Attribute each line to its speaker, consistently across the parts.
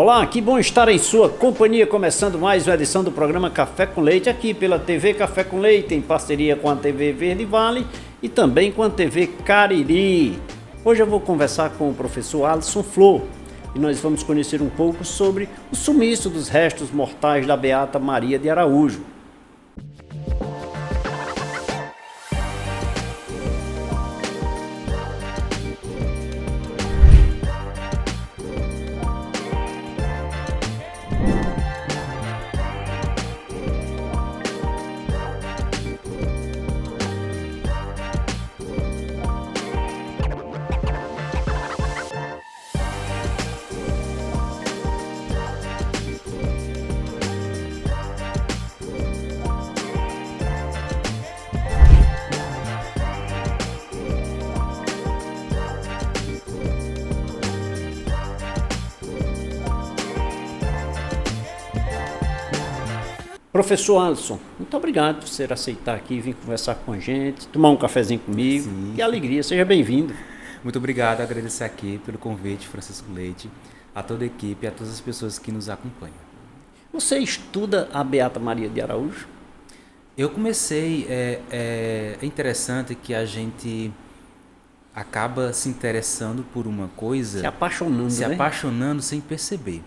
Speaker 1: Olá, que bom estar em sua companhia, começando mais uma edição do programa Café com Leite, aqui pela TV Café com Leite, em parceria com a TV Verde Vale e também com a TV Cariri. Hoje eu vou conversar com o professor Alisson Flor e nós vamos conhecer um pouco sobre o sumiço dos restos mortais da Beata Maria de Araújo. Professor Alisson, muito obrigado por você aceitar aqui, vir conversar com a gente, tomar um cafezinho comigo. Sim. Que alegria, seja bem-vindo.
Speaker 2: Muito obrigado, agradecer aqui pelo convite, Francisco Leite, a toda a equipe e a todas as pessoas que nos acompanham.
Speaker 1: Você estuda a Beata Maria de Araújo?
Speaker 2: Eu comecei, é interessante que a gente acaba se interessando por uma coisa...
Speaker 1: Se apaixonando
Speaker 2: sem perceber.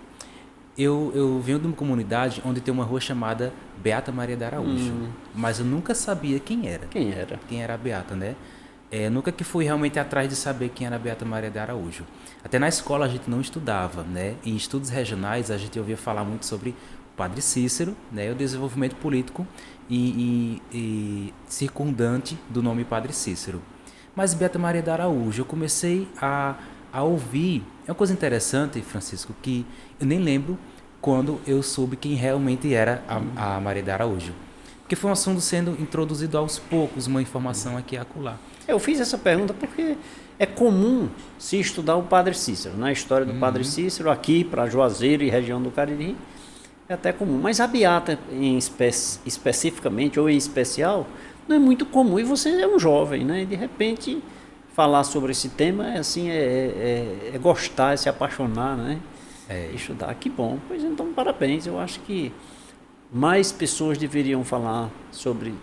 Speaker 2: Eu venho de uma comunidade onde tem uma rua chamada Beata Maria de Araújo, mas eu nunca sabia quem era. Quem era a Beata, né? Nunca que fui realmente atrás de saber quem era a Beata Maria de Araújo. Até na escola a gente não estudava, né? Em estudos regionais a gente ouvia falar muito sobre o Padre Cícero, né? O desenvolvimento político e circundante do nome Padre Cícero. Mas Beata Maria de Araújo, eu comecei a ouvir. É uma coisa interessante, Francisco, que eu nem lembro quando eu soube quem realmente era a Maria de Araújo. Porque foi um assunto sendo introduzido aos poucos, uma informação aqui e acolá.
Speaker 1: Eu fiz essa pergunta porque é comum se estudar o Padre Cícero, na história do Padre Cícero, aqui para Juazeiro e região do Cariri, é até comum. Mas a Beata, especificamente ou em especial, não é muito comum. E você é um jovem, né? E de repente... falar sobre esse tema é gostar, é se apaixonar, né? Estudar. Que bom. Pois então, parabéns. Eu acho que mais pessoas deveriam falar sobre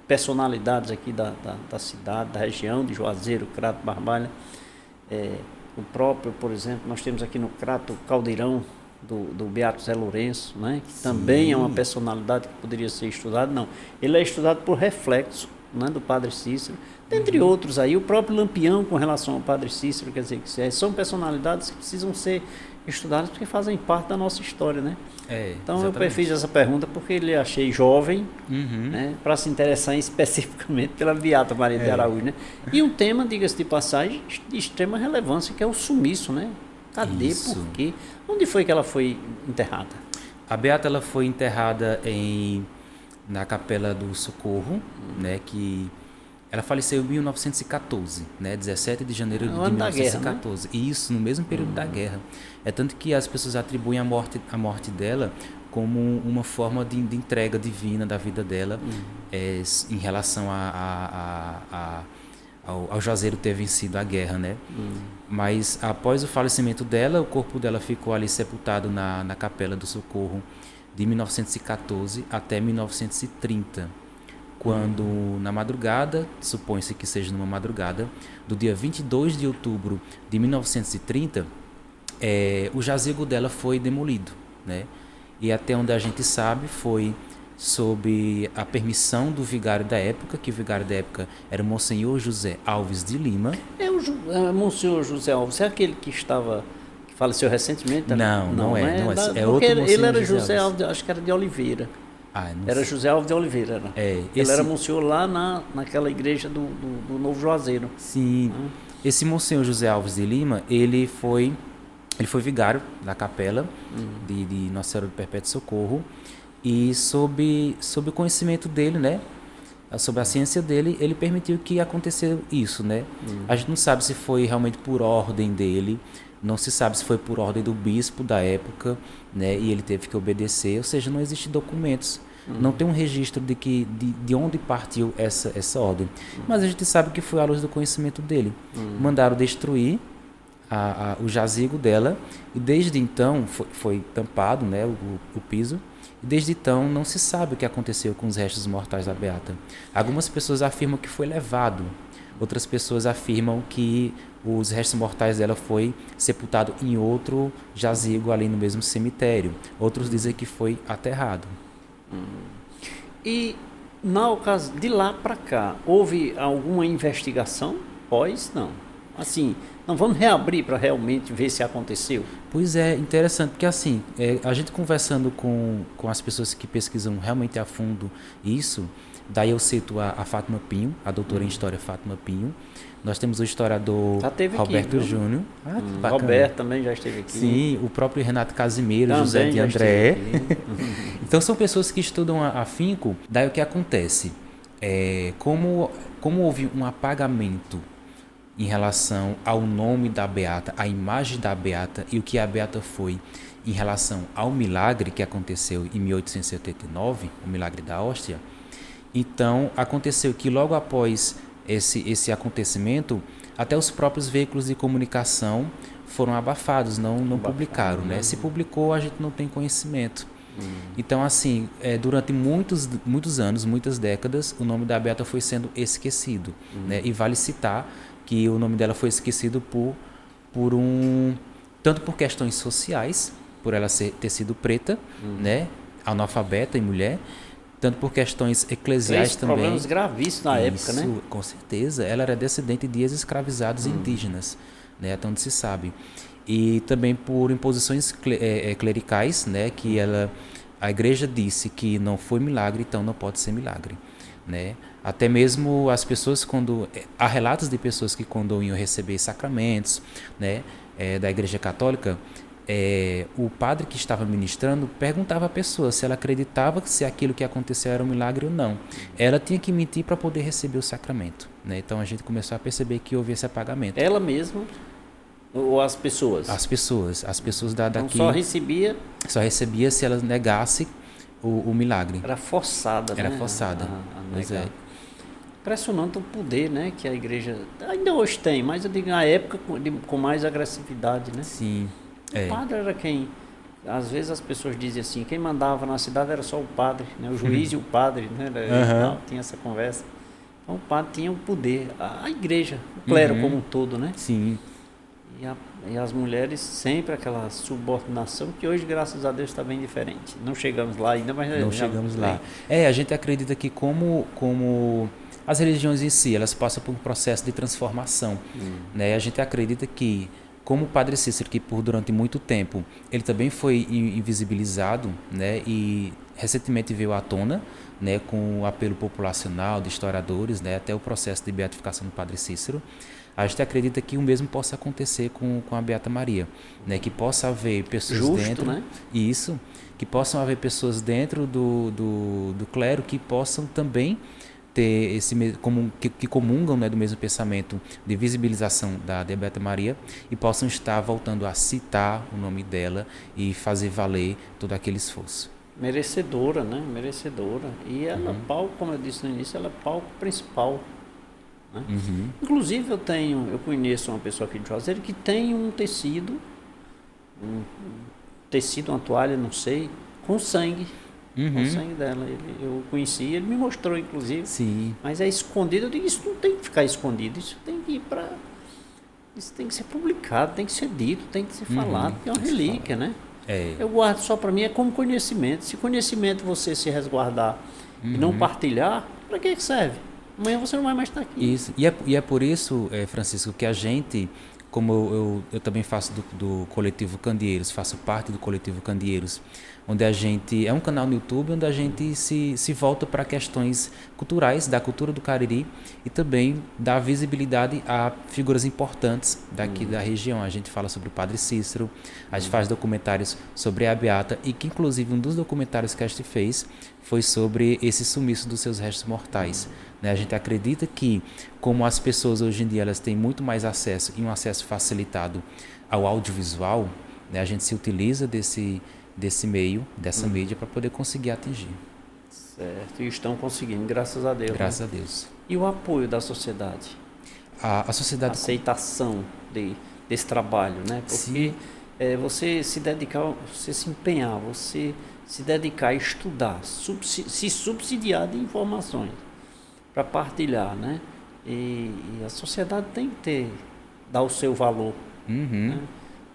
Speaker 1: personalidades aqui da cidade, da região de Juazeiro, Crato, Barbalha. O próprio, por exemplo, nós temos aqui no Crato o Caldeirão do Beato Zé Lourenço, né? Que também é uma personalidade que poderia ser estudada. Não, ele é estudado por reflexo, né, do Padre Cícero, dentre outros aí, o próprio Lampião com relação ao Padre Cícero, quer dizer, que são personalidades que precisam ser estudadas porque fazem parte da nossa história, né? Então exatamente. Eu fiz essa pergunta porque ele achei jovem, né, para se interessar especificamente pela Beata Maria de Araújo, né? E um tema, diga-se de passagem, de extrema relevância, que é o sumiço, né? Cadê? Isso. Por quê? Onde foi que ela foi enterrada?
Speaker 2: A Beata ela foi enterrada na Capela do Socorro, né, que ela faleceu em 1914, né, 17 de janeiro de 1914. Guerra, né? Isso, no mesmo período da guerra. É tanto que as pessoas atribuem a morte dela como uma forma de entrega divina da vida dela, em relação ao Juazeiro ter vencido a guerra, né? Mas após o falecimento dela, o corpo dela ficou ali sepultado na Capela do Socorro, de 1914 até 1930, quando na madrugada, supõe-se que seja numa madrugada, do dia 22 de outubro de 1930, o jazigo dela foi demolido, né? E até onde a gente sabe foi sob a permissão do vigário da época, que o vigário da época era o Monsenhor José Alves de Lima.
Speaker 1: Monsenhor José Alves, é aquele que faleceu recentemente?
Speaker 2: Não é. É
Speaker 1: outro
Speaker 2: Monsenhor
Speaker 1: ele era José Alves, acho que era de Oliveira. Era José Alves de Oliveira. Ele era Monsenhor lá naquela igreja do Novo Juazeiro.
Speaker 2: Sim. Esse Monsenhor José Alves de Lima, ele foi vigário da capela de Nossa Senhora do Perpétuo Socorro, e sob o conhecimento dele, né? Sobre a ciência dele, ele permitiu que acontecesse isso, né? A gente não sabe se foi realmente por ordem dele, não se sabe se foi por ordem do bispo da época, né? E ele teve que obedecer, ou seja, não existem documentos, não tem um registro de onde partiu essa ordem. Mas a gente sabe que foi à luz do conhecimento dele. Mandaram destruir o jazigo dela, e desde então foi tampado, né, o piso, e desde então não se sabe o que aconteceu com os restos mortais da beata. Algumas pessoas afirmam que foi levado, outras pessoas afirmam que os restos mortais dela foi sepultado em outro jazigo ali no mesmo cemitério. Outros dizem que foi aterrado.
Speaker 1: E na ocasião de lá para cá, houve alguma investigação? Não. Assim, não vamos reabrir para realmente ver se aconteceu?
Speaker 2: Pois é, interessante, porque assim, a gente conversando com as pessoas que pesquisam realmente a fundo isso, daí eu cito a Fátima Pinho, a doutora em História Fátima Pinho. Nós temos o historiador Roberto Júnior.
Speaker 1: Roberto também já esteve aqui.
Speaker 2: Sim, o próprio Renato Casimiro, também José de André. Então são pessoas que estudam afinco. Daí o que acontece? Como houve um apagamento em relação ao nome da beata, a imagem da beata e o que a beata foi em relação ao milagre que aconteceu em 1879, o milagre da hóstia. Então aconteceu que logo após esse acontecimento, até os próprios veículos de comunicação foram abafados, não publicaram, né? Se publicou, a gente não tem conhecimento. Então, assim, durante muitos anos, muitas décadas, o nome da beata foi sendo esquecido, né? E vale citar que o nome dela foi esquecido tanto por questões sociais, por ela ter sido preta, né? Analfabeta e mulher, tanto por questões eclesiais também.
Speaker 1: Problemas gravíssimos na época, né?
Speaker 2: Com certeza. Ela era descendente de ex-escravizados indígenas, né? Até onde se sabe. E também por imposições clericais, né? Que a igreja disse que não foi milagre, então não pode ser milagre, né? Até mesmo as pessoas há relatos de pessoas que quando iam receber sacramentos, né? Da igreja católica, o padre que estava ministrando perguntava à pessoa se ela acreditava que se aquilo que aconteceu era um milagre ou não. Ela tinha que mentir para poder receber o sacramento, né? Então a gente começou a perceber que houve esse apagamento.
Speaker 1: Ela mesma ou as pessoas?
Speaker 2: As pessoas daqui.
Speaker 1: Então só recebia
Speaker 2: se ela negasse o milagre.
Speaker 1: Era forçada,
Speaker 2: Era
Speaker 1: né?
Speaker 2: forçada. Pois é.
Speaker 1: Impressionante o poder, né, que a igreja ainda hoje tem, mas eu digo na época com mais agressividade, né?
Speaker 2: Sim.
Speaker 1: O padre era quem? Às vezes as pessoas dizem assim, quem mandava na cidade era só o padre, né? O juiz e o padre, né? Tinha essa conversa. Então o padre tinha o poder, a igreja, o clero como um todo, né?
Speaker 2: Sim.
Speaker 1: E as mulheres sempre aquela subordinação que hoje, graças a Deus, está bem diferente. Não chegamos lá ainda, mas
Speaker 2: não chegamos lá. A gente acredita que como as religiões em si, elas passam por um processo de transformação, né? A gente acredita que como o Padre Cícero, que durante muito tempo ele também foi invisibilizado, né? E recentemente veio à tona, né? Com o apelo populacional de historiadores, né? Até o processo de beatificação do Padre Cícero. A gente acredita que o mesmo possa acontecer com a Beata Maria, né? Que possa haver pessoas dentro,
Speaker 1: né?
Speaker 2: Isso, que possam haver pessoas dentro do clero que possam também ter que comungam, né, do mesmo pensamento de visibilização da Beata Maria e possam estar voltando a citar o nome dela e fazer valer todo aquele esforço.
Speaker 1: Merecedora, né? Merecedora. E ela, palco, como eu disse no início, ela é palco principal. Né? Inclusive eu conheço uma pessoa aqui de Juazeiro que tem um tecido, uma toalha, não sei, com sangue. Com o sangue dela. Eu conheci, ele me mostrou, inclusive.
Speaker 2: Sim.
Speaker 1: Mas é escondido. Eu digo, isso não tem que ficar escondido. Isso tem que ir isso tem que ser publicado, tem que ser dito, tem que ser falado, porque é uma relíquia, né? Eu guardo só para mim, é como conhecimento. Se conhecimento você se resguardar e não partilhar, para que serve? Amanhã você não vai mais estar aqui.
Speaker 2: Isso. E é por isso, Francisco, que a gente, como eu também faço do coletivo Candeeiros, faço parte do coletivo Candeeiros, onde a gente é um canal no YouTube onde a gente se volta para questões culturais, da cultura do Cariri e também dá visibilidade a figuras importantes daqui da região. A gente fala sobre o Padre Cícero, a gente faz documentários sobre a Beata e que inclusive um dos documentários que a gente fez foi sobre esse sumiço dos seus restos mortais. Né? A gente acredita que como as pessoas hoje em dia elas têm muito mais acesso e um acesso facilitado ao audiovisual, né? A gente se utiliza desse meio, dessa mídia, para poder conseguir atingir.
Speaker 1: Certo, e estão conseguindo, graças a Deus.
Speaker 2: Graças a Deus.
Speaker 1: E o apoio da sociedade?
Speaker 2: A sociedade...
Speaker 1: A aceitação desse trabalho, né? Porque você se dedicar, você se empenhar, você se dedicar a estudar, se subsidiar de informações para partilhar, né? E a sociedade tem que dar o seu valor, né?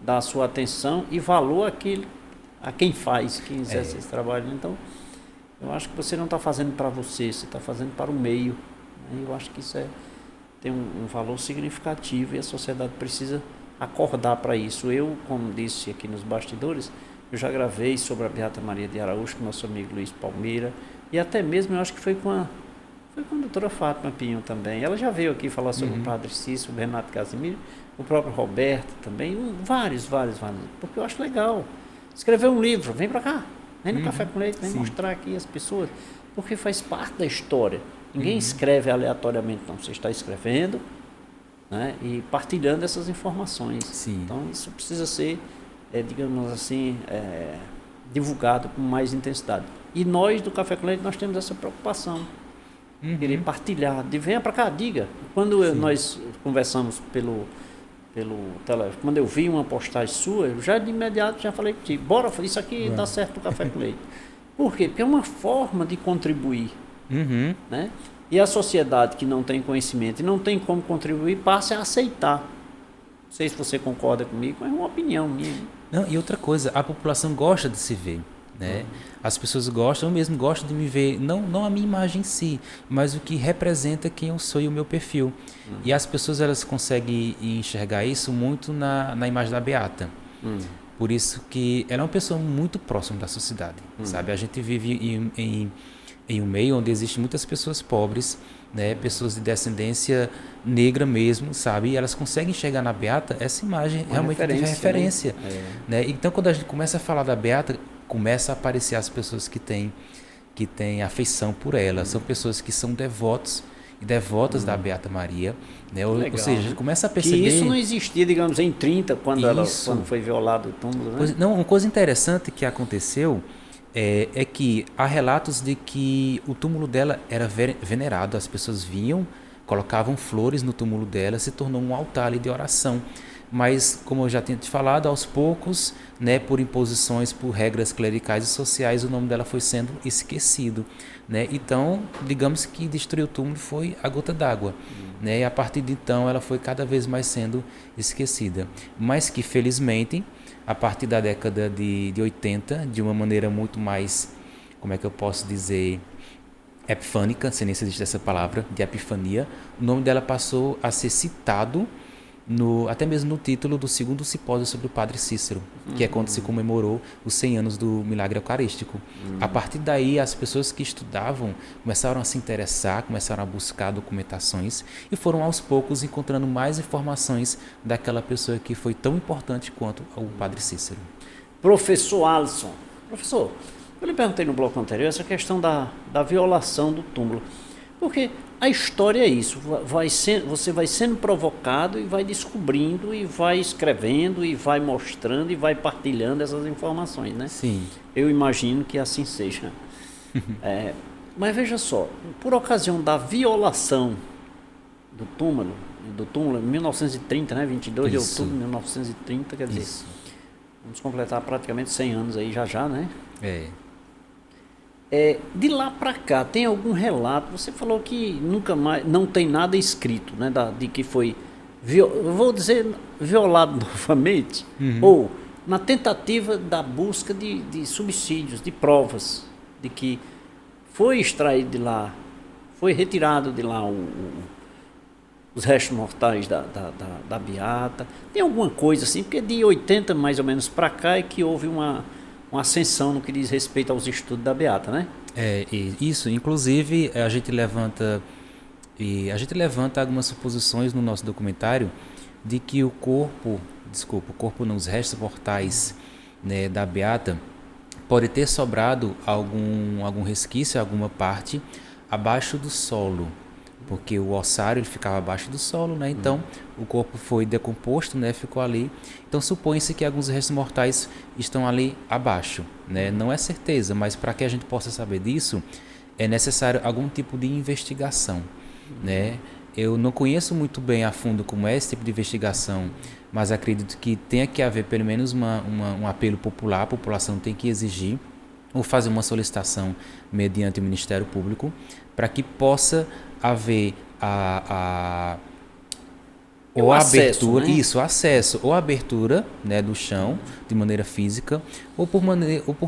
Speaker 1: Dar a sua atenção e valor a quem faz, quem exerce esse trabalho. Então, eu acho que você não está fazendo para você está fazendo para o meio, né? Eu acho que isso tem um valor significativo e a sociedade precisa acordar para isso. Eu, como disse aqui nos bastidores, eu já gravei sobre a Beata Maria de Araújo com nosso amigo Luiz Palmeira, e até mesmo eu acho que foi com a doutora Fátima Pinho também. Ela já veio aqui falar sobre o Padre Cícero, o Renato Casimiro, o próprio Roberto também, vários, porque eu acho legal. Escrever um livro, vem para cá, vem no Café com Leite, vem mostrar aqui as pessoas, porque faz parte da história. Ninguém escreve aleatoriamente, não. Você está escrevendo, né, e partilhando essas informações.
Speaker 2: Sim.
Speaker 1: Então, isso precisa ser, digamos assim, divulgado com mais intensidade. E nós, do Café com Leite, nós temos essa preocupação. Querer partilhar, venha para cá, diga. Quando nós conversamos pelo telefone, quando eu vi uma postagem sua, eu já de imediato já falei contigo, bora, isso aqui dá certo no Café com Leite. Por quê? Porque é uma forma de contribuir, né? E a sociedade que não tem conhecimento e não tem como contribuir, passa a aceitar. Não sei se você concorda comigo, mas é uma opinião minha.
Speaker 2: Não, e outra coisa, a população gosta de se ver, né? As pessoas gostam, eu mesmo gosto de me ver, não a minha imagem em si, mas o que representa quem eu sou e o meu perfil. E as pessoas, elas conseguem enxergar isso muito na imagem da Beata. Por isso que ela é uma pessoa muito próxima da sociedade, sabe? A gente vive em um meio onde existem muitas pessoas pobres, né? Pessoas de descendência negra mesmo, sabe? E elas conseguem enxergar na Beata essa imagem realmente de referência. Né? Então, quando a gente começa a falar da Beata, começa a aparecer as pessoas que têm afeição por ela. São pessoas que são devotos e devotas da Beata Maria. Né? Ou seja, a gente começa a perceber...
Speaker 1: Que isso não existia, digamos, em 30, quando foi violado o túmulo. Né?
Speaker 2: Não, uma coisa interessante que aconteceu é que há relatos de que o túmulo dela era venerado. As pessoas vinham, colocavam flores no túmulo dela, se tornou um altar ali de oração. Mas, como eu já tinha te falado, aos poucos, né, por imposições, por regras clericais e sociais, o nome dela foi sendo esquecido. Né? Então, digamos que destruir o túmulo foi a gota d'água. Né? E a partir de então, ela foi cada vez mais sendo esquecida. Mas que, felizmente, a partir da década de 80, de uma maneira muito mais, como é que eu posso dizer, epifânica, se nem se existe essa palavra, de epifania, o nome dela passou a ser citado até mesmo no título do segundo simpósio sobre o Padre Cícero, que é quando se comemorou os 100 anos do milagre eucarístico. A partir daí, as pessoas que estudavam começaram a se interessar, começaram a buscar documentações e foram aos poucos encontrando mais informações daquela pessoa que foi tão importante quanto o Padre Cícero.
Speaker 1: Professor Alisson, professor, eu lhe perguntei no bloco anterior essa questão da violação do túmulo. Porque a história é isso, você vai sendo provocado e vai descobrindo e vai escrevendo e vai mostrando e vai partilhando essas informações, né?
Speaker 2: Sim.
Speaker 1: Eu imagino que assim seja. Mas veja só, por ocasião da violação do túmulo em 1930, né? 22 de outubro de 1930, quer dizer, vamos completar praticamente 100 anos aí já, né? De lá para cá, tem algum relato? Você falou que nunca mais, não tem nada escrito, né, de que foi, eu vou dizer, violado novamente, ou na tentativa da busca de subsídios, de provas, de que foi extraído de lá, foi retirado de lá os restos mortais da Beata. Tem alguma coisa assim? Porque de 80 mais ou menos para cá é que houve uma ascensão no que diz respeito aos estudos da Beata, né?
Speaker 2: Isso. Inclusive, a gente levanta algumas suposições no nosso documentário de que o corpo não, os restos mortais, né, da Beata, pode ter sobrado algum resquício, alguma parte abaixo do solo, porque o ossário ele ficava abaixo do solo, né? Então o corpo foi decomposto, né? Ficou ali. Então supõe-se que alguns restos mortais estão ali abaixo, né? Não é certeza, mas para que a gente possa saber disso, é necessário algum tipo de investigação, né? Eu não conheço muito bem a fundo como é esse tipo de investigação, mas acredito que tenha que haver pelo menos um apelo popular, a população tem que exigir ou fazer uma solicitação mediante o Ministério Público para que possa haver ou a abertura, né? Isso, acesso ou abertura, né, do chão de maneira física ou por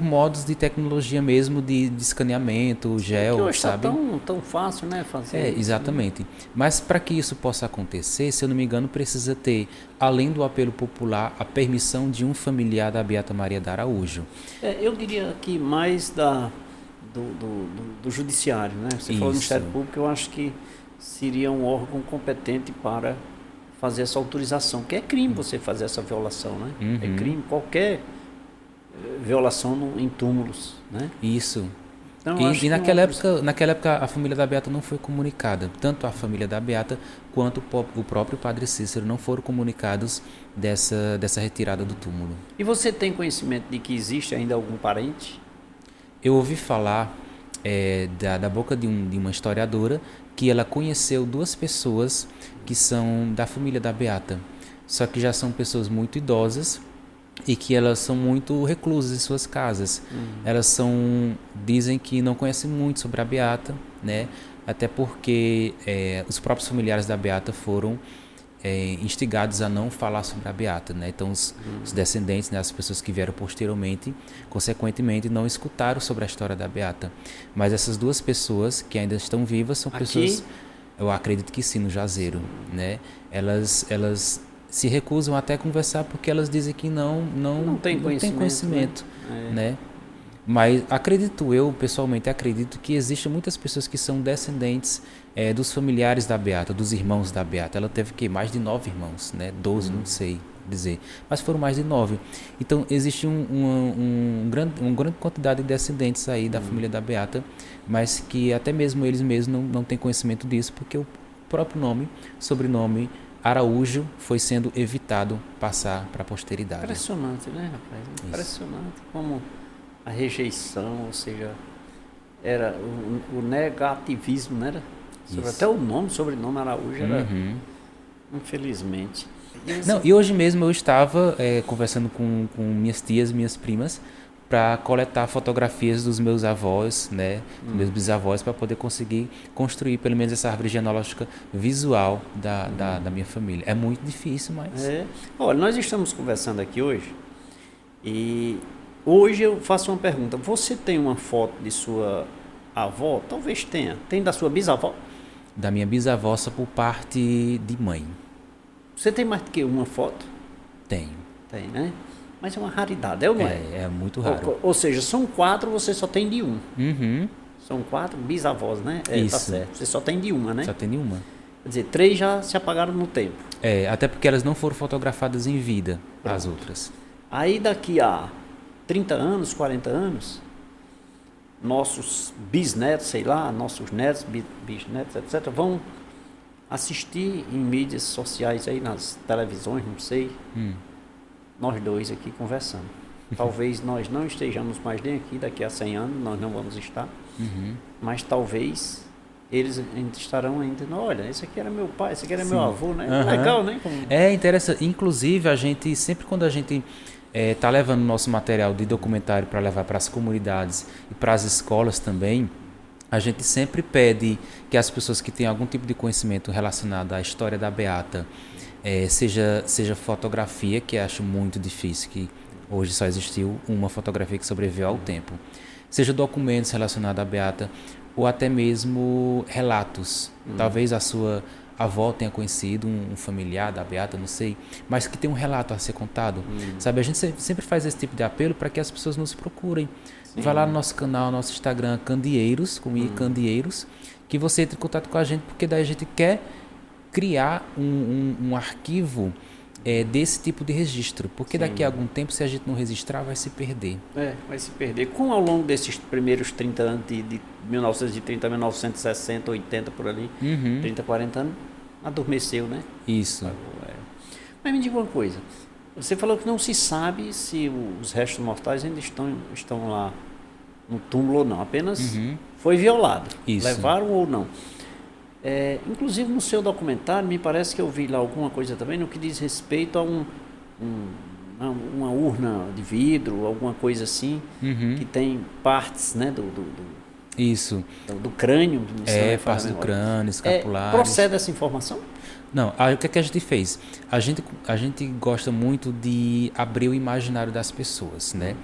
Speaker 2: modos de tecnologia mesmo de escaneamento, gel,
Speaker 1: que hoje
Speaker 2: sabe?
Speaker 1: Tão fácil, né, fazer isso,
Speaker 2: exatamente. Né? Mas para que isso possa acontecer, se eu não me engano, precisa ter, além do apelo popular, a permissão de um familiar da Beata Maria da Araújo.
Speaker 1: Eu diria que mais do judiciário, né? Você falou do Ministério Público, eu acho que seria um órgão competente para fazer essa autorização, que é crime você fazer essa violação, né?
Speaker 2: Uhum.
Speaker 1: É crime qualquer violação em túmulos, né?
Speaker 2: Isso. Então, e naquela época a família da Beata não foi comunicada. Tanto a família da Beata quanto o próprio Padre Cícero não foram comunicados dessa retirada do túmulo.
Speaker 1: E você tem conhecimento de que existe ainda algum parente?
Speaker 2: Eu ouvi falar da boca de uma historiadora que ela conheceu 2 pessoas que são da família da Beata, só que já são pessoas muito idosas e que elas são muito reclusas em suas casas. Elas dizem que não conhecem muito sobre a Beata, né? Até porque os próprios familiares da Beata foram instigados a não falar sobre a Beata, né? Então os descendentes, né, as pessoas que vieram posteriormente, consequentemente não escutaram sobre a história da Beata. Mas essas 2 pessoas que ainda estão vivas são pessoas, eu acredito que sim, no jazeiro, né? Elas se recusam até a conversar porque elas dizem que não tem conhecimento, né? Mas eu pessoalmente acredito que existem muitas pessoas que são descendentes dos familiares da Beata, dos irmãos da Beata. Ela teve mais de 9 irmãos, né? 12, não sei dizer, mas foram mais de 9. Então existe uma grande quantidade de descendentes aí da família da Beata, mas que até mesmo eles mesmos não têm conhecimento disso, porque o próprio sobrenome Araújo foi sendo evitado passar para a posteridade.
Speaker 1: Impressionante, né, rapaz? Impressionante como a rejeição, ou seja, era o negativismo, né? Até o sobrenome Araújo era, infelizmente.
Speaker 2: E hoje mesmo eu estava conversando com minhas tias, minhas primas, para coletar fotografias dos meus avós, né, dos meus bisavós, para poder conseguir construir pelo menos essa árvore genealógica visual da minha família. É muito difícil, mas...
Speaker 1: Olha, nós estamos conversando aqui hoje e hoje eu faço uma pergunta. Você tem uma foto de sua avó? Talvez tenha. Tem da sua bisavó?
Speaker 2: Da minha bisavó, só por parte de mãe.
Speaker 1: Você tem mais do que uma foto?
Speaker 2: Tenho.
Speaker 1: Tem, né? Mas é uma raridade, ou não é?
Speaker 2: É muito raro.
Speaker 1: Ou seja, são 4, você só tem de um.
Speaker 2: Uhum.
Speaker 1: São 4 bisavós, né?
Speaker 2: Isso.
Speaker 1: Tá certo. Você só tem de uma, né?
Speaker 2: Só tem de uma.
Speaker 1: Quer dizer, 3 já se apagaram no tempo.
Speaker 2: Até porque elas não foram fotografadas em vida, as outras.
Speaker 1: Aí daqui a 30 anos, 40 anos, nossos bisnetos, sei lá, nossos netos, bisnetos, etc., vão assistir em mídias sociais aí, nas televisões, não sei, nós 2 aqui conversando. Talvez nós não estejamos mais nem aqui, daqui a 100 anos nós não vamos estar, mas talvez eles ainda estarão ainda, olha, esse aqui era meu pai, esse aqui era meu avô, né? Legal, né?
Speaker 2: É interessante. Inclusive, a gente, sempre quando a gente está levando nosso material de documentário para levar para as comunidades e para as escolas também, a gente sempre pede que as pessoas que têm algum tipo de conhecimento relacionado à história da Beata, seja fotografia, que acho muito difícil, que hoje só existiu uma fotografia que sobreviveu ao tempo, seja documentos relacionados à Beata, ou até mesmo relatos. Talvez a sua avó tenha conhecido um familiar da Beata, não sei, mas que tem um relato a ser contado. Sabe, a gente sempre faz esse tipo de apelo para que as pessoas nos procurem. Sim. Vai lá no nosso canal, nosso Instagram, Candeeiros, com Candeeiros, que você entre em contato com a gente, porque daí a gente quer criar um arquivo desse tipo de registro, porque daqui a algum tempo, se a gente não registrar, vai se perder.
Speaker 1: Vai se perder. Ao longo desses primeiros 30 anos, de 1930 a 1960, 80, por ali, 30, 40 anos, adormeceu, né?
Speaker 2: Isso.
Speaker 1: Mas me diga uma coisa, você falou que não se sabe se os restos mortais ainda estão lá no túmulo ou não, apenas foi violado.
Speaker 2: Isso.
Speaker 1: Levaram ou não. Inclusive no seu documentário, me parece que eu vi lá alguma coisa também no que diz respeito a uma urna de vidro, alguma coisa assim, que tem partes, né,
Speaker 2: Isso.
Speaker 1: do crânio.
Speaker 2: Partes do crânio, escapulares.
Speaker 1: Procede essa informação?
Speaker 2: Não, aí o que a gente fez? A gente gosta muito de abrir o imaginário das pessoas, né?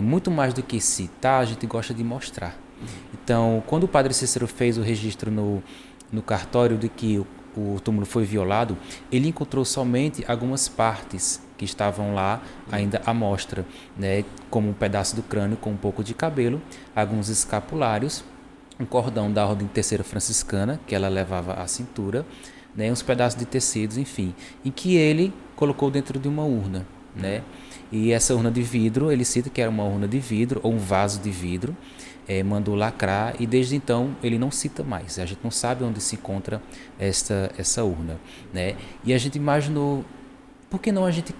Speaker 2: Muito mais do que citar, a gente gosta de mostrar. Então, quando o padre Cícero fez o registro no cartório de que o túmulo foi violado, ele encontrou somente algumas partes que estavam lá ainda à mostra, né? Como um pedaço do crânio com um pouco de cabelo, alguns escapulários, um cordão da Ordem Terceira Franciscana, que ela levava à cintura, né? Uns pedaços de tecidos, enfim, e que ele colocou dentro de uma urna, né? E essa urna de vidro, ele cita que era uma urna de vidro ou um vaso de vidro, mandou lacrar e desde então ele não cita mais. A gente não sabe onde se encontra essa urna, né? E a gente imaginou, por que não a gente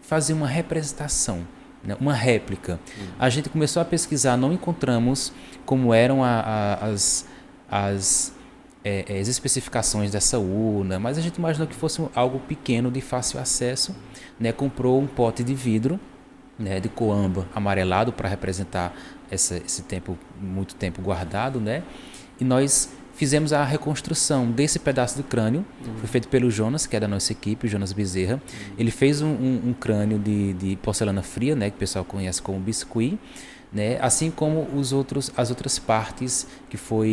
Speaker 2: fazer uma representação, né? Uma réplica? A gente começou a pesquisar, não encontramos como eram as especificações dessa urna, mas a gente imaginou que fosse algo pequeno, de fácil acesso, né? Comprou um pote de vidro, né, de coamba amarelado para representar esse tempo, muito tempo guardado, né? E nós fizemos a reconstrução desse pedaço do crânio. Foi feito pelo Jonas, que é da nossa equipe, o Jonas Bezerra. Ele fez um crânio de porcelana fria, né, que o pessoal conhece como biscuit, né? Assim como as outras partes que foram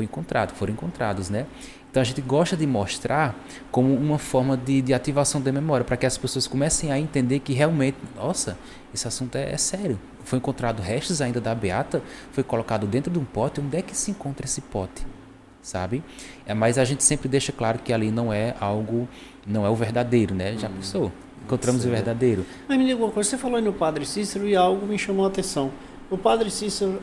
Speaker 2: encontrados, né? Então a gente gosta de mostrar como uma forma de ativação da memória, para que as pessoas comecem a entender que realmente, nossa, esse assunto é sério. Foi encontrado restos ainda da Beata, foi colocado dentro de um pote. Onde é que se encontra esse pote? Sabe? Mas a gente sempre deixa claro que ali não é o verdadeiro, né? Já pensou? Encontramos o verdadeiro.
Speaker 1: Mas me diga uma coisa, você falou aí no Padre Cícero e algo me chamou a atenção. O Padre Cícero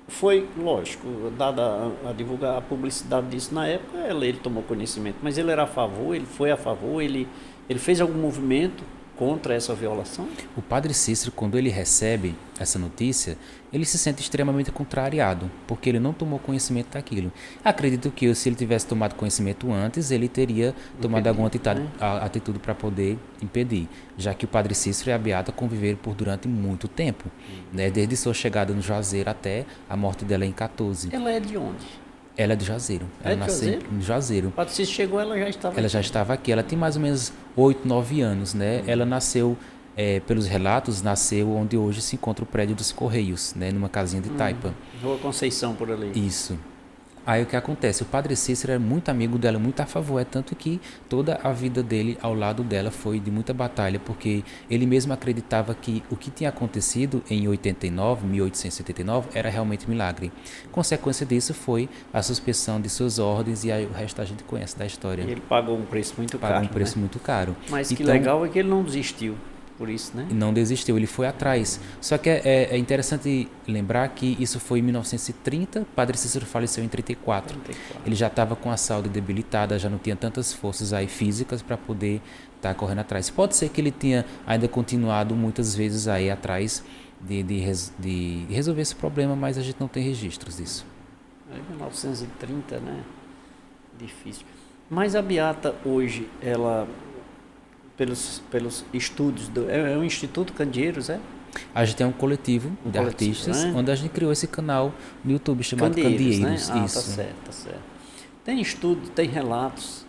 Speaker 1: foi, lógico, dada a divulgar a publicidade disso na época, ele tomou conhecimento, mas ele era a favor, ele foi a favor, ele fez algum movimento contra essa violação?
Speaker 2: O padre Cícero, quando ele recebe essa notícia, ele se sente extremamente contrariado, porque ele não tomou conhecimento daquilo. Acredito que se ele tivesse tomado conhecimento antes, ele teria tomado alguma atitude para poder impedir, já que o padre Cícero e a Beata conviveram durante muito tempo, né? Desde sua chegada no Juazeiro até a morte dela em 14.
Speaker 1: Ela é de onde?
Speaker 2: Ela é de Juazeiro. Ela nasceu em Juazeiro.
Speaker 1: O padre Cícero chegou, ela já estava aqui.
Speaker 2: Ela já estava aqui. Ela tem mais ou menos 8, 9 anos, né? Ela nasceu, pelos relatos, nasceu onde hoje se encontra o prédio dos Correios, né? Numa casinha de taipa.
Speaker 1: Rua Conceição, por ali.
Speaker 2: Isso. Aí o que acontece? O padre Cícero era muito amigo dela, muito a favor, tanto que toda a vida dele ao lado dela foi de muita batalha, porque ele mesmo acreditava que o que tinha acontecido em 1879 era realmente milagre. Consequência disso foi a suspensão de suas ordens, e aí o resto a gente conhece da história.
Speaker 1: E ele pagou um preço muito caro.
Speaker 2: Pagou um preço muito caro.
Speaker 1: Mas que legal é que ele não desistiu. Por isso, né?
Speaker 2: Não desistiu, ele foi atrás. Só que é interessante lembrar que isso foi em 1930, Padre Cícero faleceu em 34. Ele já estava com a saúde debilitada, já não tinha tantas forças aí físicas para poder estar correndo atrás. Pode ser que ele tenha ainda continuado muitas vezes aí atrás de resolver esse problema, mas a gente não tem registros disso.
Speaker 1: 1930, né? Difícil. Mas a Beata hoje, ela... Pelos estudos, é um Instituto Candeeiros, é?
Speaker 2: A gente tem um coletivo de artistas, né? Onde a gente criou esse canal no YouTube chamado Candeeiros.
Speaker 1: Né? Isso. Tá certo. Tem estudo, tem relatos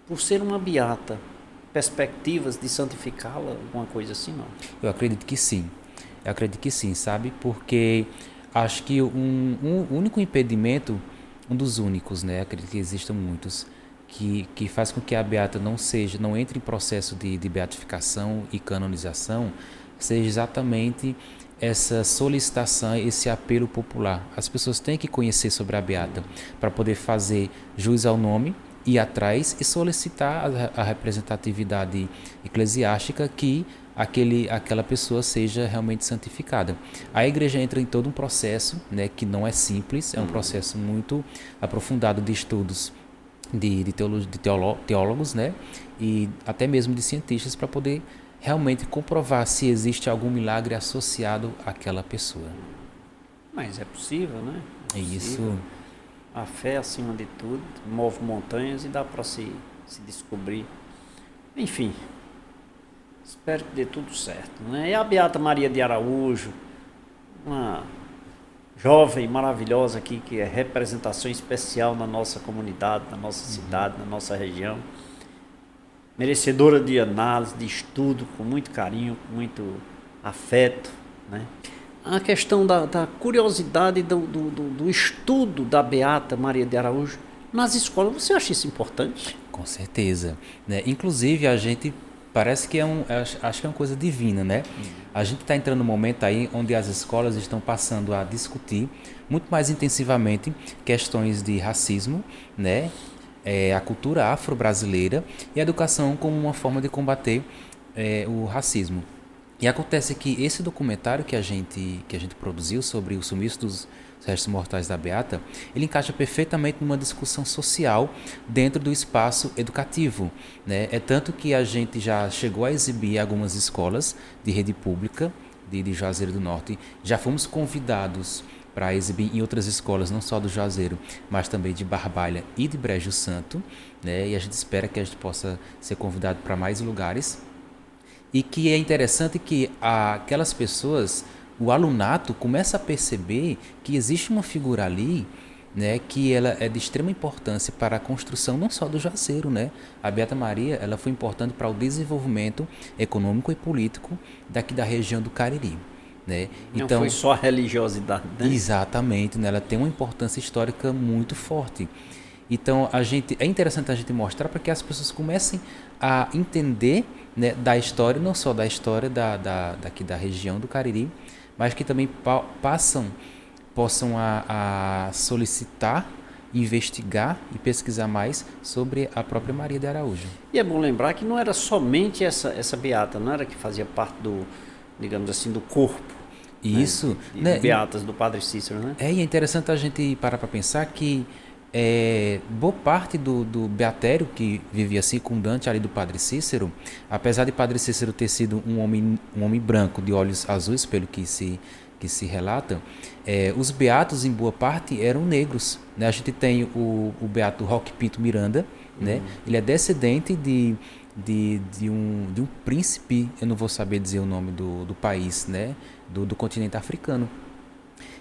Speaker 1: por ser uma beata, perspectivas de santificá-la, alguma coisa assim, não?
Speaker 2: Eu acredito que sim, sabe? Porque acho que um único impedimento, um dos únicos, né? Acredito que existam muitos, que faz com que a Beata não entre em processo de beatificação e canonização, seja exatamente essa solicitação, esse apelo popular. As pessoas têm que conhecer sobre a Beata para poder fazer jus ao nome, ir atrás e solicitar a representatividade eclesiástica que aquela pessoa seja realmente santificada. A igreja entra em todo um processo, né, que não é simples, é um processo muito aprofundado de estudos de teólogos, né, e até mesmo de cientistas, para poder realmente comprovar se existe algum milagre associado àquela pessoa.
Speaker 1: Mas é possível, né? possível.
Speaker 2: Isso.
Speaker 1: A fé, acima de tudo, move montanhas e dá para se descobrir. Enfim, espero que dê tudo certo. Né? E a Beata Maria de Araújo, uma jovem maravilhosa aqui, que é representação especial na nossa comunidade, na nossa cidade, na nossa região. Merecedora de análise, de estudo, com muito carinho, com muito afeto. Né? A questão da curiosidade do estudo da Beata Maria de Araújo nas escolas, você acha isso importante?
Speaker 2: Com certeza. Né? Inclusive, a gente parece que acho que é uma coisa divina, né? A gente está entrando num momento aí onde as escolas estão passando a discutir muito mais intensivamente questões de racismo, né? A cultura afro-brasileira e a educação como uma forma de combater o racismo. E acontece que esse documentário que a gente produziu sobre o sumiço dos restos mortais da Beata, ele encaixa perfeitamente numa discussão social dentro do espaço educativo. Né? É tanto que a gente já chegou a exibir em algumas escolas de rede pública de Juazeiro do Norte. Já fomos convidados para exibir em outras escolas, não só do Juazeiro, mas também de Barbalha e de Brejo Santo. Né? E a gente espera que a gente possa ser convidado para mais lugares. E que é interessante que aquelas pessoas, o alunato começa a perceber que existe uma figura ali, né, que ela é de extrema importância para a construção não só do Juazeiro, né? A Beata Maria, ela foi importante para o desenvolvimento econômico e político daqui da região do Cariri. Né?
Speaker 1: Então, não foi só a religiosidade, né?
Speaker 2: Exatamente, né? Ela tem uma importância histórica muito forte. Então, é interessante a gente mostrar para que as pessoas comecem a entender, né, da história, não só da história daqui da região do Cariri, mas que também possam a solicitar, investigar e pesquisar mais sobre a própria Maria de Araújo.
Speaker 1: E é bom lembrar que não era somente essa beata, não era que fazia parte do, digamos assim, do corpo.
Speaker 2: Isso.
Speaker 1: Né? De beatas do Padre Cícero, né?
Speaker 2: E é interessante a gente parar para pensar que boa parte do beatério que vivia circundante ali do Padre Cícero, apesar de Padre Cícero ter sido um homem branco de olhos azuis, pelo que se relata, os beatos em boa parte eram negros. Né? A gente tem o beato Roque Pinto Miranda, né? Ele é descendente de um príncipe, eu não vou saber dizer o nome do país, né? do continente africano.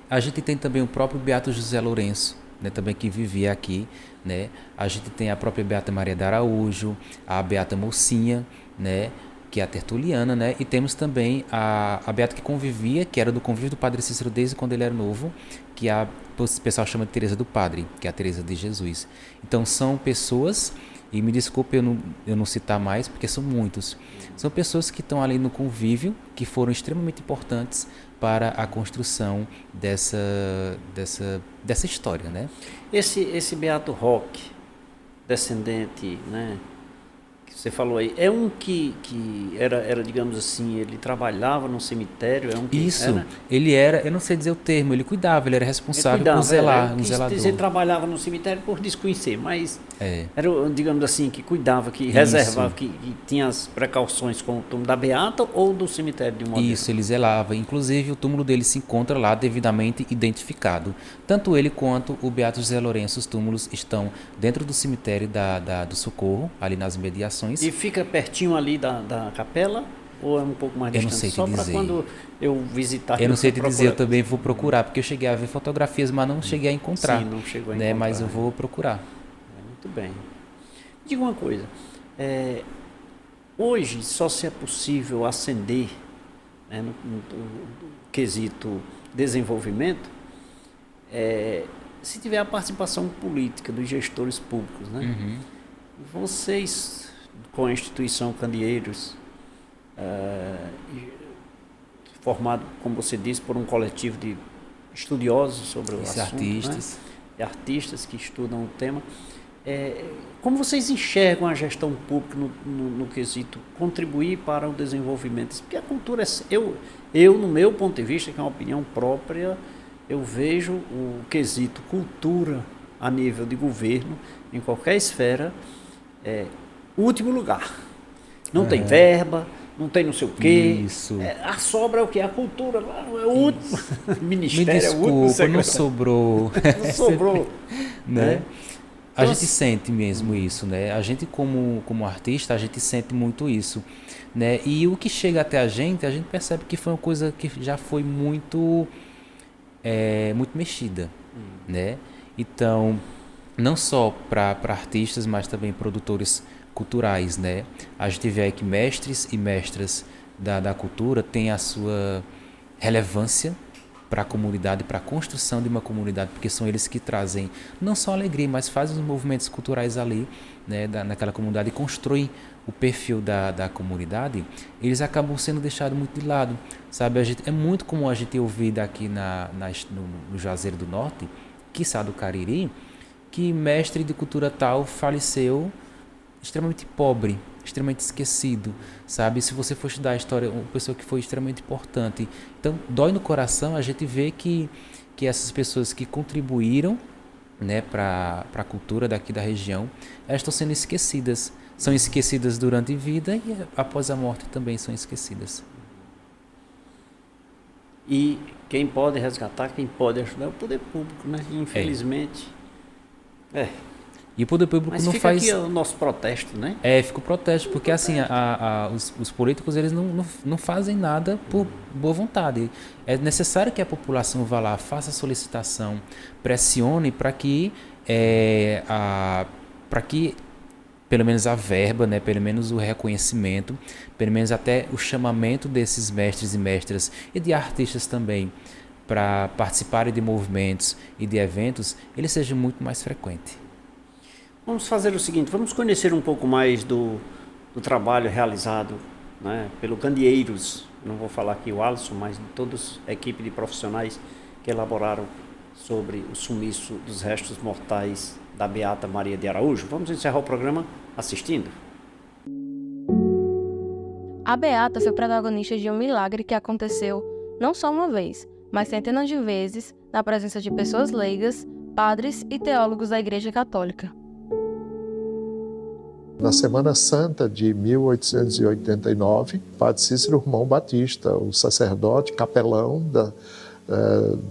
Speaker 2: A gente tem também o próprio beato José Lourenço, né, também que vivia aqui, né? A gente tem a própria Beata Maria de Araújo, a Beata Mocinha, né, que é a tertuliana, né? E temos também a beata que convivia, que era do convívio do Padre Cícero desde quando ele era novo, que o pessoal chama de Teresa do Padre, que é a Teresa de Jesus. Então são pessoas, e me desculpe eu não citar mais, porque são muitos. São pessoas que estão ali no convívio, que foram extremamente importantes para a construção dessa história, né?
Speaker 1: Esse Beato Roque, descendente, né, que você falou aí, é um que era, digamos assim, ele trabalhava no cemitério, é um que
Speaker 2: Isso,
Speaker 1: era?
Speaker 2: Ele era, eu não sei dizer o termo, ele cuidava, ele era responsável por zelar, um zelador.
Speaker 1: Dizer, trabalhava no cemitério por desconhecer, mas era, digamos assim, que cuidava, que reservava, que tinha as precauções com o túmulo da Beata ou do cemitério de um modo geral.
Speaker 2: Isso, ele zelava, inclusive o túmulo dele se encontra lá devidamente identificado. Tanto ele quanto o Beato José Lourenço, os túmulos estão dentro do cemitério do Socorro, ali nas imediações.
Speaker 1: E fica pertinho ali da capela? Ou é um pouco mais distante?
Speaker 2: Eu não sei te
Speaker 1: Só
Speaker 2: dizer.
Speaker 1: para quando eu visitar.
Speaker 2: Eu não sei te dizer, eu também vou procurar, porque eu cheguei a ver fotografias, mas não cheguei a encontrar.
Speaker 1: Sim, não chegou a
Speaker 2: né?
Speaker 1: encontrar.
Speaker 2: Mas eu vou procurar.
Speaker 1: Muito bem. Diga uma coisa. Hoje só se é possível ascender, né, no quesito desenvolvimento, se tiver a participação política dos gestores públicos, né?
Speaker 2: Uhum.
Speaker 1: Vocês, com a instituição Candeeiros, formado, como você disse, por um coletivo de estudiosos sobre o assunto,
Speaker 2: artistas.
Speaker 1: Né? E artistas que estudam o tema, como vocês enxergam a gestão pública no quesito contribuir para o desenvolvimento? Porque a cultura, eu no meu ponto de vista, que é uma opinião própria, eu vejo o quesito cultura a nível de governo, em qualquer esfera, último lugar. Não tem verba, não tem não sei o quê.
Speaker 2: Isso.
Speaker 1: A sobra é o quê? A cultura. É o último. Ministério
Speaker 2: Me desculpa,
Speaker 1: é o último.
Speaker 2: não sobrou.
Speaker 1: Não sobrou.
Speaker 2: Né? A
Speaker 1: Então,
Speaker 2: gente sente mesmo isso, né? A gente como artista, a gente sente muito isso, né? E o que chega até a gente percebe que foi uma coisa que já foi muito mexida, né? Então, não só para artistas, mas também produtores culturais, né? A gente vê aí que mestres e mestras da cultura têm a sua relevância para a comunidade, para a construção de uma comunidade, porque são eles que trazem não só alegria, mas fazem os movimentos culturais ali, né, naquela comunidade, e constroem o perfil da comunidade. Eles acabam sendo deixados muito de lado, sabe? É muito comum a gente ouvir daqui no Juazeiro do Norte, quiçá do Cariri, que mestre de cultura tal faleceu extremamente pobre, extremamente esquecido, sabe? Se você for estudar a história, uma pessoa que foi extremamente importante. Então, dói no coração a gente ver que essas pessoas que contribuíram, né, para a cultura daqui da região, elas estão sendo esquecidas. São esquecidas durante a vida e após a morte também são esquecidas.
Speaker 1: E quem pode resgatar, quem pode ajudar é o poder público, né? Infelizmente.
Speaker 2: E o poder público
Speaker 1: mas
Speaker 2: não
Speaker 1: fica
Speaker 2: faz...
Speaker 1: aqui o nosso protesto, né?
Speaker 2: Fica o protesto, porque assim, os políticos eles não fazem nada por boa vontade. É necessário que a população vá lá, faça a solicitação, pressione para que pelo menos a verba, né, pelo menos o reconhecimento, pelo menos até o chamamento desses mestres e mestras e de artistas também para participarem de movimentos e de eventos, ele seja muito mais frequente.
Speaker 1: Vamos fazer o seguinte, vamos conhecer um pouco mais do trabalho realizado, né, pelo Candeeiros. Não vou falar aqui o Alisson, mas de toda a equipe de profissionais que elaboraram sobre o sumiço dos restos mortais da Beata Maria de Araújo. Vamos encerrar o programa assistindo.
Speaker 3: A Beata foi protagonista de um milagre que aconteceu não só uma vez, mas centenas de vezes na presença de pessoas leigas, padres e teólogos da Igreja Católica.
Speaker 4: Na Semana Santa de 1889, Padre Cícero Romão Batista, o sacerdote capelão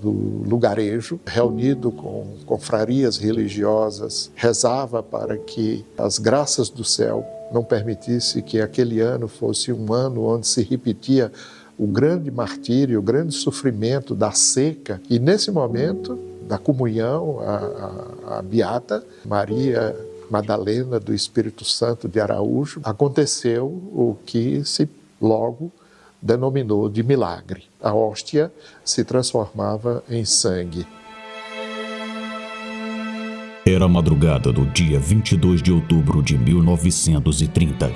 Speaker 4: do lugarejo, reunido com confrarias religiosas, rezava para que as graças do céu não permitisse que aquele ano fosse um ano onde se repetia o grande martírio, o grande sofrimento da seca. E nesse momento da comunhão, a Beata Maria Madalena do Espírito Santo de Araújo, aconteceu o que se logo denominou de milagre. A hóstia se transformava em sangue.
Speaker 5: Era a madrugada do dia 22 de outubro de 1930.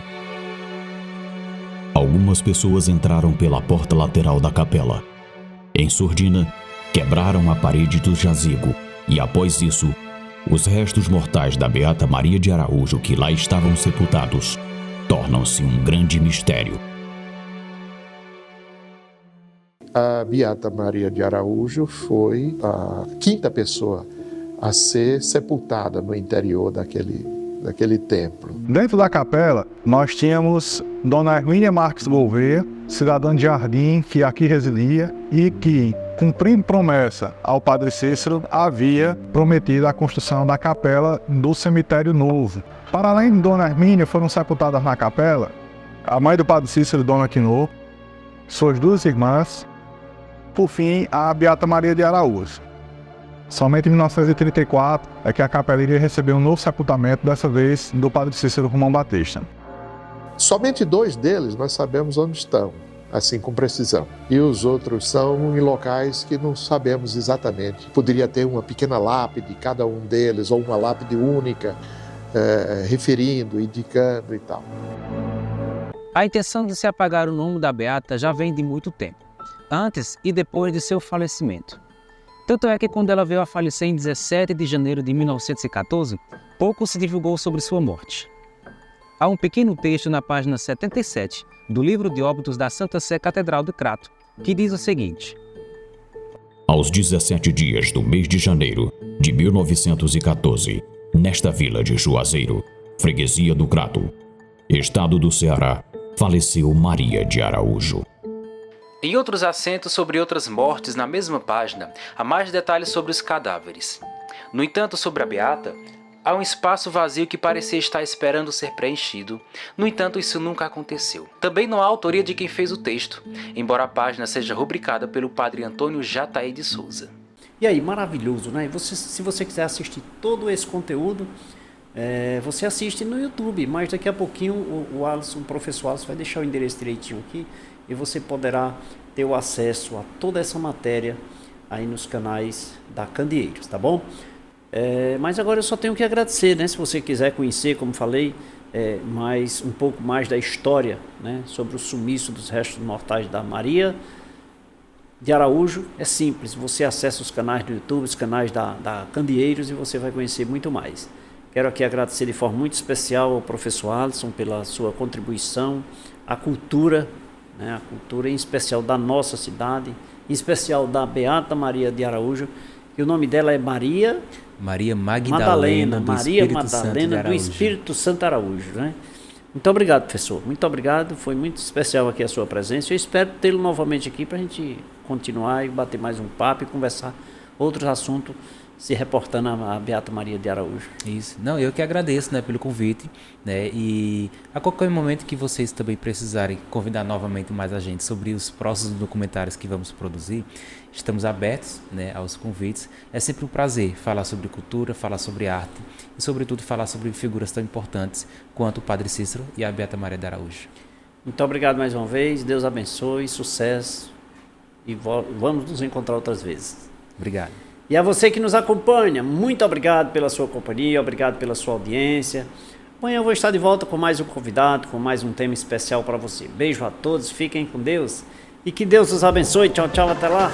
Speaker 5: Algumas pessoas entraram pela porta lateral da capela. Em surdina, quebraram a parede do jazigo e, após isso, os restos mortais da Beata Maria de Araújo que lá estavam sepultados tornam-se um grande mistério.
Speaker 4: A Beata Maria de Araújo foi a quinta pessoa a ser sepultada no interior daquele templo.
Speaker 6: Dentro da capela, nós tínhamos Dona Hermínia Marques Gouveia, cidadã de Jardim, que aqui residia e que, cumprindo promessa ao Padre Cícero, havia prometido a construção da capela do cemitério novo. Para além de Dona Hermínia, foram sepultadas na capela a mãe do Padre Cícero, Dona Quinô, suas duas irmãs, por fim, a Beata Maria de Araújo. Somente em 1934 é que a capela iria receber um novo sepultamento, dessa vez do Padre Cícero Romão Batista.
Speaker 4: Somente 2 deles nós sabemos onde estão, assim com precisão. E os outros são em locais que não sabemos exatamente. Poderia ter uma pequena lápide, cada um deles, ou uma lápide única, referindo, indicando e tal.
Speaker 7: A intenção de se apagar o nome da Beata já vem de muito tempo, antes e depois de seu falecimento. Tanto é que quando ela veio a falecer em 17 de janeiro de 1914, pouco se divulgou sobre sua morte. Há um pequeno texto na página 77 do livro de óbitos da Santa Sé Catedral de Crato, que diz o seguinte:
Speaker 5: Aos 17 dias do mês de janeiro de 1914, nesta vila de Juazeiro, freguesia do Crato, estado do Ceará, faleceu Maria de Araújo.
Speaker 2: Em outros assentos sobre outras mortes na mesma página, há mais detalhes sobre os cadáveres. No entanto, sobre a beata, há um espaço vazio que parecia estar esperando ser preenchido. No entanto, isso nunca aconteceu. Também não há autoria de quem fez o texto, embora a página seja rubricada pelo padre Antônio Jataí de Souza.
Speaker 1: E aí, maravilhoso, né? Se você quiser assistir todo esse conteúdo, você assiste no YouTube, mas daqui a pouquinho o professor Alisson vai deixar o endereço direitinho aqui e você poderá ter o acesso a toda essa matéria aí nos canais da Candeeiros, tá bom? Mas agora eu só tenho que agradecer, né? Se você quiser conhecer, como falei, um pouco mais da história, né? Sobre o sumiço dos restos mortais da Maria de Araújo, é simples, você acessa os canais do YouTube, os canais da Candeeiros e você vai conhecer muito mais. Quero aqui agradecer de forma muito especial ao professor Alisson pela sua contribuição à cultura, né? A cultura em especial da nossa cidade, em especial da Beata Maria de Araújo, que o nome dela é Maria Madalena do Espírito Santo Araújo, né? Muito obrigado, professor. Muito obrigado. Foi muito especial aqui a sua presença. Eu espero tê-lo novamente aqui para a gente continuar e bater mais um papo e conversar outros assuntos, se reportando a Beata Maria de Araújo.
Speaker 2: Isso. Não, eu que agradeço, né, pelo convite, né, e a qualquer momento que vocês também precisarem convidar novamente mais a gente sobre os próximos documentários que vamos produzir, estamos abertos, né, aos convites. É sempre um prazer falar sobre cultura, falar sobre arte e, sobretudo, falar sobre figuras tão importantes quanto o Padre Cícero e a Beata Maria de Araújo.
Speaker 1: Muito obrigado mais uma vez. Deus abençoe, sucesso e vamos nos encontrar outras vezes.
Speaker 2: Obrigado.
Speaker 1: E a você que nos acompanha, muito obrigado pela sua companhia, obrigado pela sua audiência. Amanhã eu vou estar de volta com mais um convidado, com mais um tema especial para você. Beijo a todos, fiquem com Deus e que Deus os abençoe. Tchau, tchau, até lá.